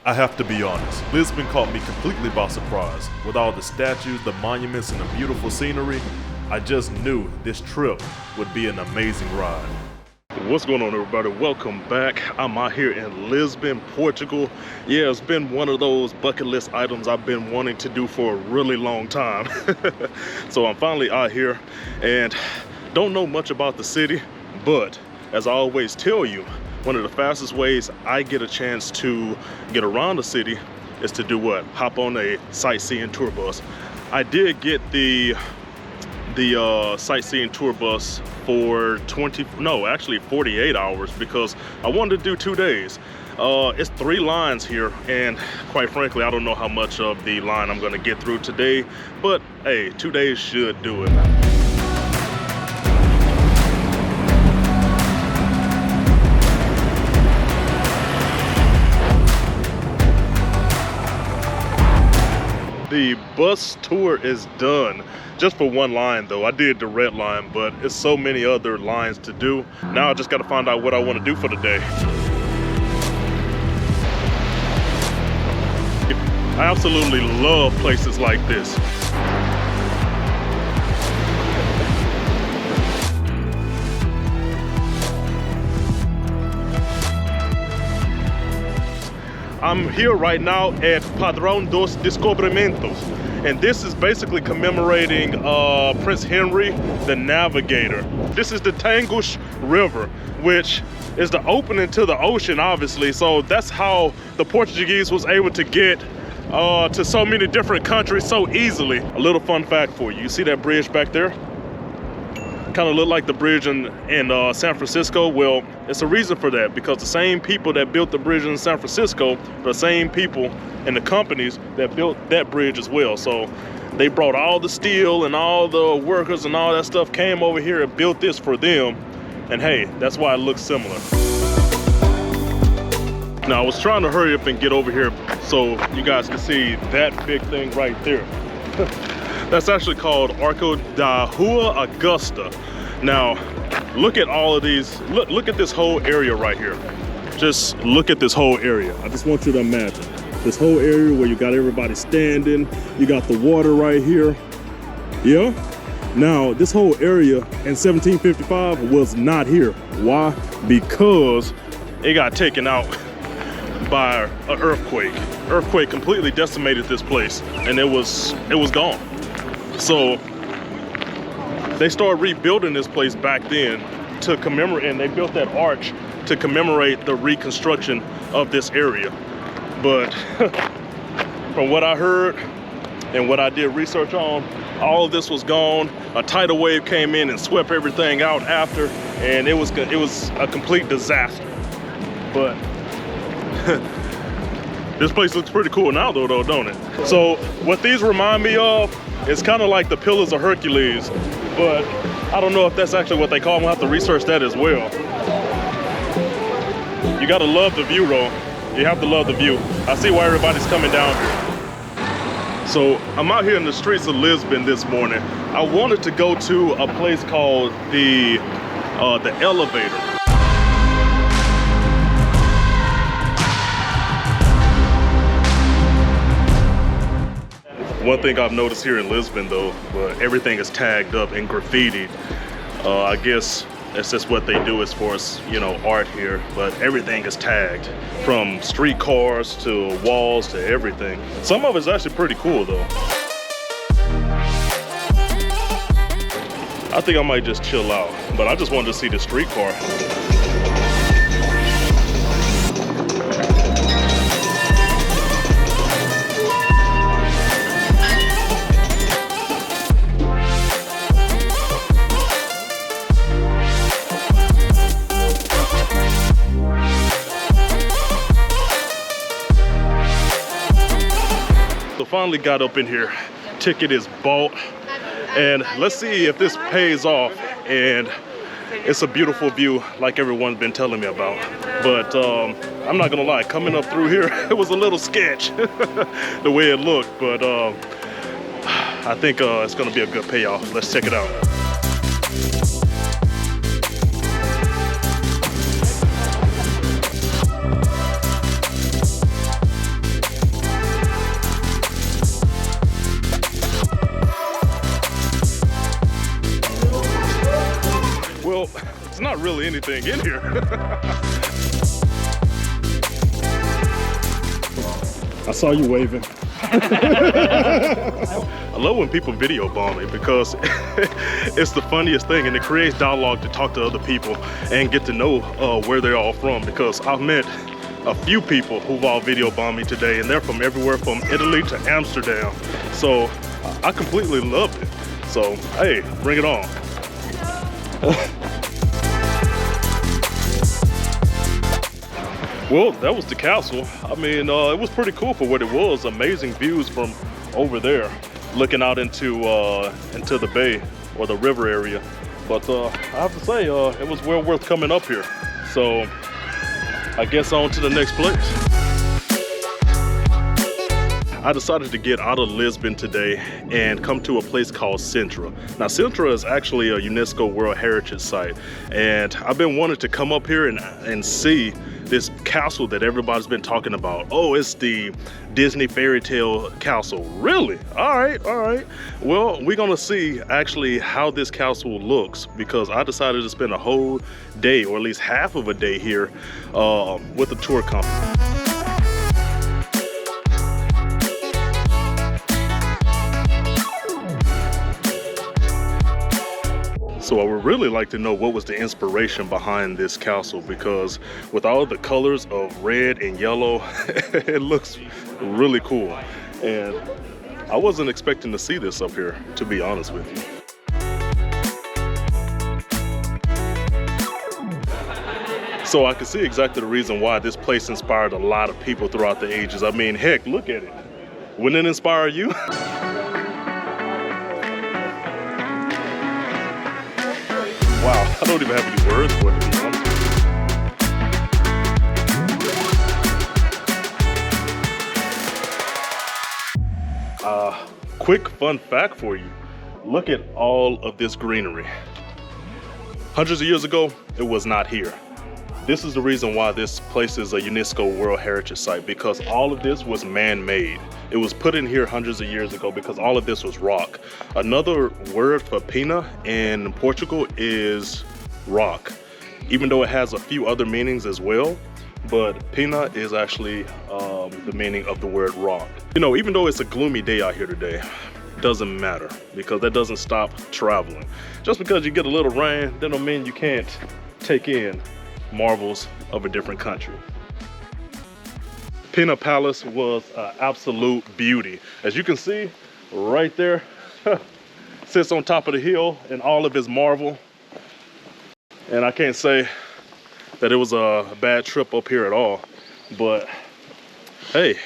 I have to be honest, Lisbon caught me completely by surprise. With all the statues, the monuments, and the beautiful scenery, I just knew this trip would be an amazing ride. What's going on, everybody? Welcome back. I'm out here in Lisbon, Portugal. Yeah, it's been one of those bucket list items I've been wanting to do for a really long time. So I'm finally out here and don't know much about the city, but as I always tell you, one of the fastest ways I get a chance to get around the city is to do what? Hop on a sightseeing tour bus. I did get the sightseeing tour bus for 48 hours because I wanted to do 2 days. It's 3 lines here, and quite frankly, I don't know how much of the line I'm gonna get through today, but hey, 2 days should do it. The bus tour is done. Just for one line though. I did the red line, but it's so many other lines to do. Now I just gotta find out what I wanna do for the day. I absolutely love places like this. I'm here right now at Padrão dos Descobrimentos, and this is basically commemorating Prince Henry the Navigator. This is the Tagus River, which is the opening to the ocean, obviously, so that's how the Portuguese was able to get to so many different countries so easily. A little fun fact for you, you see that bridge back there? Kind of look like the bridge in San Francisco. Well, it's a reason for that, because the same people that built the bridge in San Francisco are the same people and the companies that built that bridge as well. So they brought all the steel and all the workers and all that stuff came over here and built this for them. And hey, that's why it looks similar. Now I was trying to hurry up and get over here so you guys can see that big thing right there. That's actually called Arco da Rua Augusta. Now, look at all of these. Look at this whole area right here. Just look at this whole area. I just want you to imagine this whole area where you got everybody standing. You got the water right here. Yeah. Now, this whole area in 1755 was not here. Why? Because it got taken out by an earthquake. Earthquake completely decimated this place, and it was gone. So they started rebuilding this place back then to commemorate, and they built that arch to commemorate the reconstruction of this area. But from what I heard and what I did research on, all of this was gone. A tidal wave came in and swept everything out after, and it was a complete disaster. But this place looks pretty cool now though, don't it? So what these remind me of, it's kind of like the Pillars of Hercules, but I don't know if that's actually what they call them. We'll have to research that as well. You gotta love the view though. You have to love the view. I see why everybody's coming down here. So I'm out here in the streets of Lisbon this morning. I wanted to go to a place called the Elevator. One thing I've noticed here in Lisbon though, everything is tagged up and graffitied. I guess that's just what they do as far as, you know, art here, but everything is tagged, from street cars to walls to everything. Some of it's actually pretty cool though. I think I might just chill out, but I just wanted to see the street car. Finally got up in here. Ticket is bought, and let's see if this pays off. And it's a beautiful view like everyone's been telling me about, but I'm not gonna lie, coming up through here it was a little sketch the way it looked, but I think it's gonna be a good payoff. Let's check it out. not really anything in here. I saw you waving. I love when people video bomb me because it's the funniest thing, and it creates dialogue to talk to other people and get to know where they're all from, because I've met a few people who've all video bombed me today, and they're from everywhere from Italy to Amsterdam. So I completely loved it. So hey, bring it on. Well, that was the castle. I mean, it was pretty cool for what it was. Amazing views from over there, looking out into the bay or the river area. But I have to say, it was well worth coming up here. So I guess on to the next place. I decided to get out of Lisbon today and come to a place called Sintra. Now, Sintra is actually a UNESCO World Heritage Site, and I've been wanting to come up here and see this castle that everybody's been talking about. Oh, it's the Disney fairy tale castle. Really? All right. Well, we're gonna see actually how this castle looks, because I decided to spend a whole day, or at least half of a day here with a tour company. So I would really like to know what was the inspiration behind this castle, because with all the colors of red and yellow, it looks really cool. And I wasn't expecting to see this up here, to be honest with you. So I can see exactly the reason why this place inspired a lot of people throughout the ages. I mean, heck, look at it. Wouldn't it inspire you? Wow, I don't even have any words for it, to be honest. Quick fun fact for you. Look at all of this greenery. Hundreds of years ago, it was not here. This is the reason why this place is a UNESCO World Heritage Site, because all of this was man-made. It was put in here hundreds of years ago because all of this was rock. Another word for Pena in Portugal is rock, even though it has a few other meanings as well. But Pena is actually the meaning of the word rock. You know, even though it's a gloomy day out here today, doesn't matter, because that doesn't stop traveling. Just because you get a little rain, that don't mean you can't take in marvels of a different country. Pena Palace was an absolute beauty. As you can see right there, sits on top of the hill in all of its marvel. And I can't say that it was a bad trip up here at all. But hey,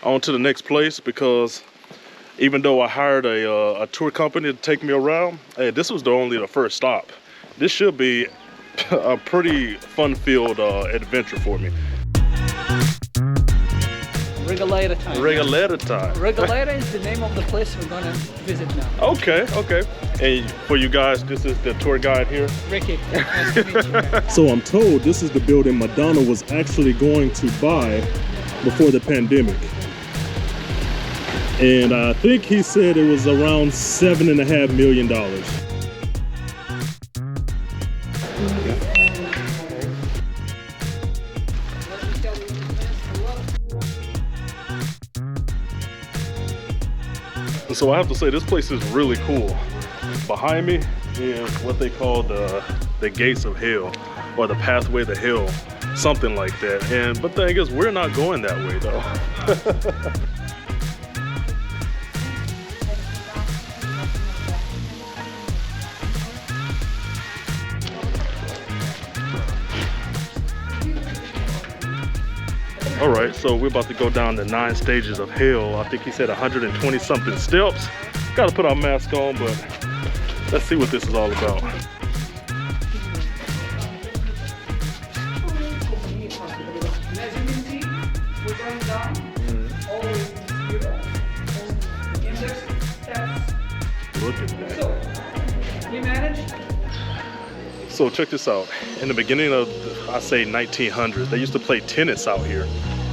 on to the next place, because even though I hired a tour company to take me around, hey, this was only the first stop. This should be a pretty fun-filled adventure for me. Regaleira time. Regaleira time. Regaleira is the name of the place we're gonna visit now. Okay. And for you guys, this is the tour guide here. Ricky, nice to meet you. So I'm told this is the building Madonna was actually going to buy before the pandemic. And I think he said it was around $7.5 million. So I have to say, this place is really cool. Behind me is what they call the gates of hell, or the pathway to hell, something like that. But the thing is, we're not going that way though. All right, so we're about to go down the 9 stages of hell. I think he said 120 something steps. Got to put our mask on, but let's see what this is all about. Look at that. So check this out. In the beginning of, I say 1900s, they used to play tennis out here.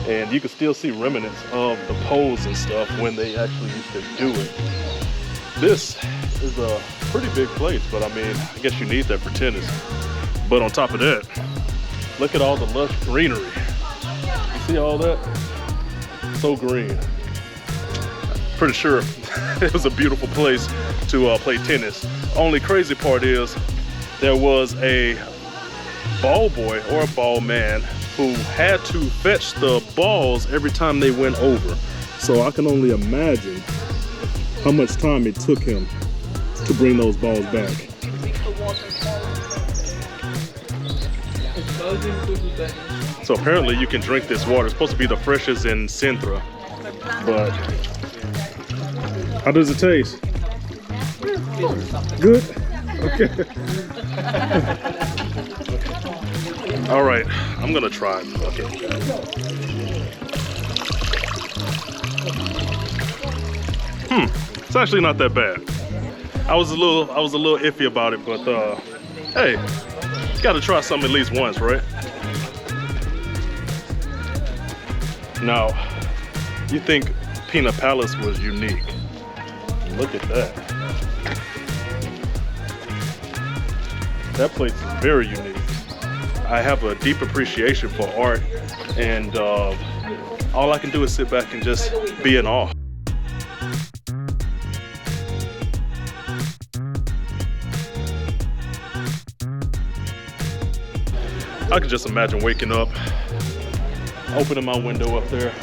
And you can still see remnants of the poles and stuff when they actually used to do it. This is a pretty big place, but I mean, I guess you need that for tennis. But on top of that, look at all the lush greenery. You see all that? So green. Pretty sure it was a beautiful place to play tennis. Only crazy part is there was a ball boy or a ball man who had to fetch the balls every time they went over. So I can only imagine how much time it took him to bring those balls back. So apparently you can drink this water. It's supposed to be the freshest in Sintra. But how does it taste? Good? Okay. All right, I'm gonna try it. Okay. It's actually not that bad. I was a little iffy about it, but hey, you gotta try something at least once, right? Now, you think Pena Palace was unique? Look at that. That place is very unique. I have a deep appreciation for art, and all I can do is sit back and just be in awe. I could just imagine waking up, opening my window up there,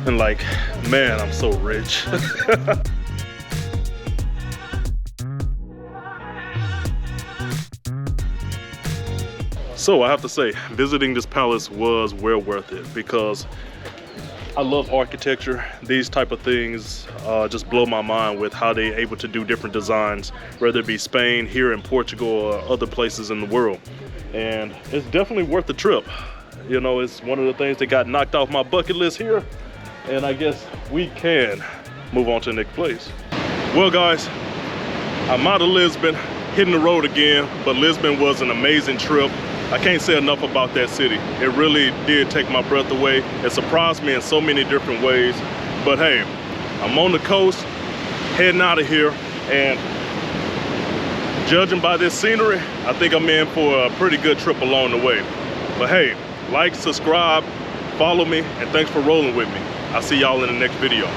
and like, man, I'm so rich. So I have to say, visiting this palace was well worth it because I love architecture. These type of things just blow my mind with how they're able to do different designs, whether it be Spain, here in Portugal, or other places in the world. And it's definitely worth the trip. You know, it's one of the things that got knocked off my bucket list here. And I guess we can move on to the next place. Well guys, I'm out of Lisbon, hitting the road again, but Lisbon was an amazing trip. I can't say enough about that city. It really did take my breath away. It surprised me in so many different ways. But hey, I'm on the coast, heading out of here, and judging by this scenery, I think I'm in for a pretty good trip along the way. But hey, like, subscribe, follow me, and thanks for rolling with me. I'll see y'all in the next video.